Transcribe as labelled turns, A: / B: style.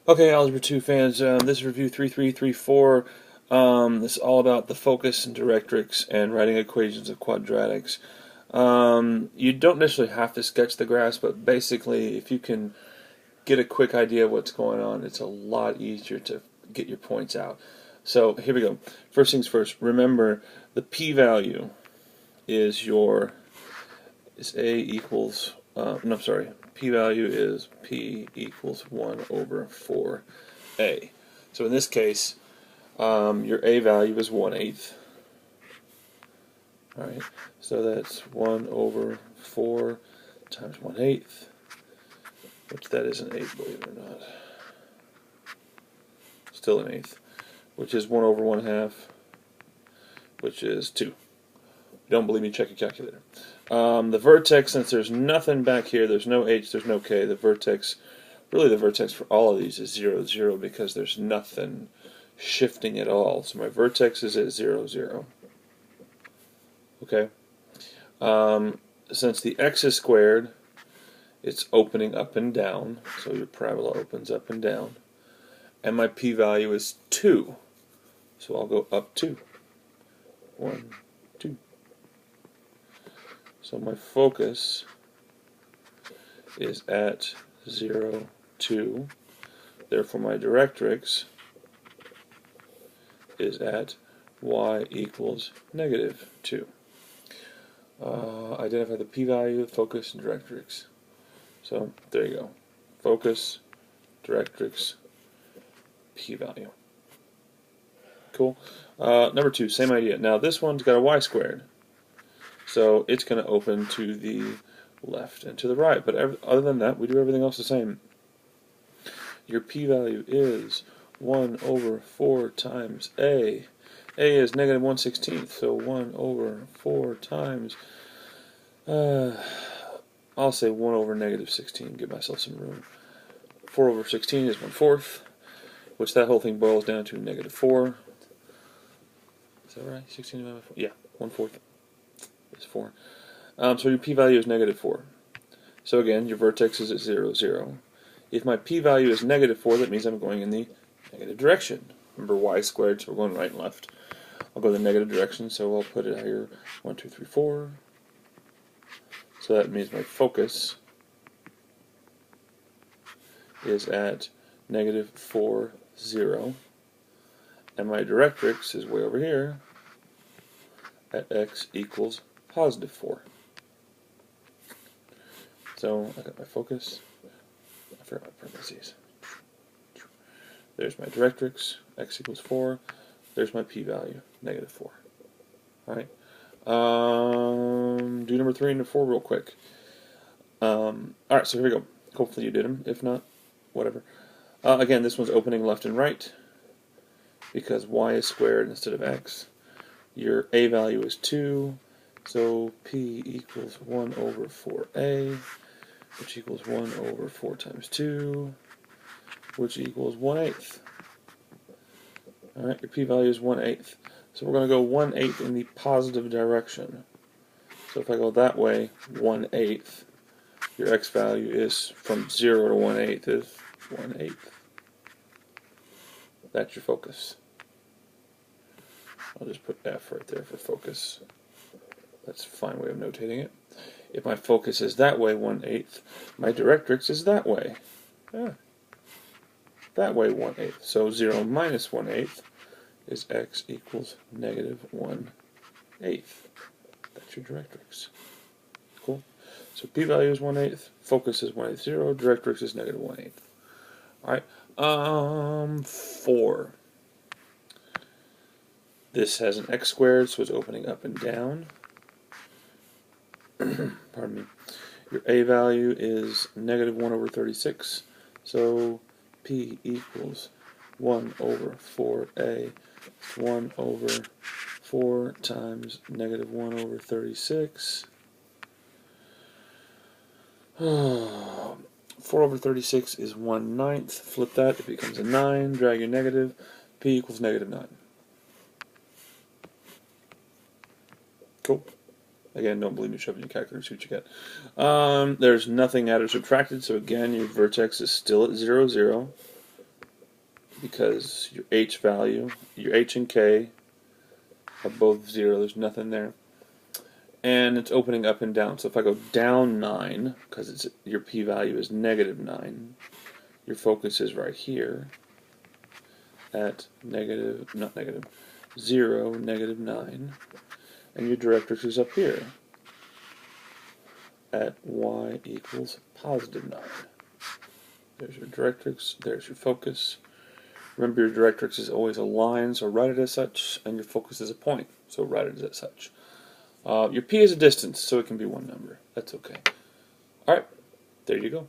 A: Okay, Algebra 2 fans, this is review 3334. This is all about the focus and directrix and writing equations of quadratics. You don't necessarily have to sketch the graphs, but basically, if you can get a quick idea of what's going on, it's a lot easier to get your points out. So here we go. First things first, remember the p-value is A equals, no, I'm sorry, p-value is p equals 1 over 4a. So in this case, your a value is 1/8. Alright, so that's 1 over 4 times 1/8, which that is an 8, believe it or not. Still an eighth, which is 1 over 1/2, which is 2. If you don't believe me, check your calculator. The vertex, since there's nothing back here, there's no h, there's no k, the vertex for all of these is 0, 0, because there's nothing shifting at all. So my vertex is at 0, 0. Okay. Since the x is squared, it's opening up and down, so your parabola opens up and down. And my p-value is 2, so I'll go up 2. 1, 2. So my focus is at 0, 2. Therefore my directrix is at y equals -2. Identify the p-value, focus, and directrix. So there you go. Focus, directrix, p-value. Cool. Number 2, same idea. Now this one's got a y squared, so it's going to open to the left and to the right. But other than that, we do everything else the same. Your p-value is 1 over 4 times a. A is -1/16, so 1 over 4 times, I'll say 1 over -16, give myself some room. 4 over 16 is 1/4, which that whole thing boils down to -4. Is that right? 16 divided by 4? Yeah, 1/4 is 4. So your p-value is -4. So again, your vertex is at 0, 0. If my p-value is -4, that means I'm going in the negative direction. Remember y squared, so we're going right and left. I'll go the negative direction, so I'll put it here, 1, 2, 3, 4. So that means my focus is at -4, 0. And my directrix is way over here at x equals +4. So I got my focus. I forgot my parentheses. There's my directrix, x equals 4. There's my p-value, -4. Alright. Do number 3 and number 4 real quick. Alright, so here we go. Hopefully you did them. If not, whatever. Again, this one's opening left and right, because y is squared instead of x. Your a value is 2, so p equals 1 over 4a, which equals 1 over 4 times 2, which equals 1/8. Alright, your p-value is 1/8. So we're going to go 1/8 in the positive direction. So if I go that way, 1/8, your x value is from 0 to 1/8 is 1/8. That's your focus. I'll just put F right there for focus. That's a fine way of notating it. If my focus is that way, 1/8, my directrix is that way. That way, 1/8. So 0 minus 1/8 is x equals -1/8. That's your directrix. Cool. So p-value is 1/8, focus is 1/8, 0, directrix is -1/8. Alright, 4. This has an x squared, so it's opening up and down. Pardon me. Your a value is -1 over 36, so p equals 1 over 4a, 1 over 4 times -1 over 36. 4 over 36 is 1/9. Flip that, it becomes a 9. Drag your negative. P equals -9. Cool. Again, don't believe me, shove it in your calculator, see what you get. There's nothing added or subtracted, so again, your vertex is still at 0, 0. because your H value, your H and K are both 0. There's nothing there. And it's opening up and down. So if I go down 9, because your p-value is -9, your focus is right here at -0, -9, and your directrix is up here at y equals +9. There's your directrix, there's your focus. Remember, your directrix is always a line, so write it as such, and your focus is a point, so write it as such. Your p is a distance, so it can be one number. That's okay. Alright, there you go.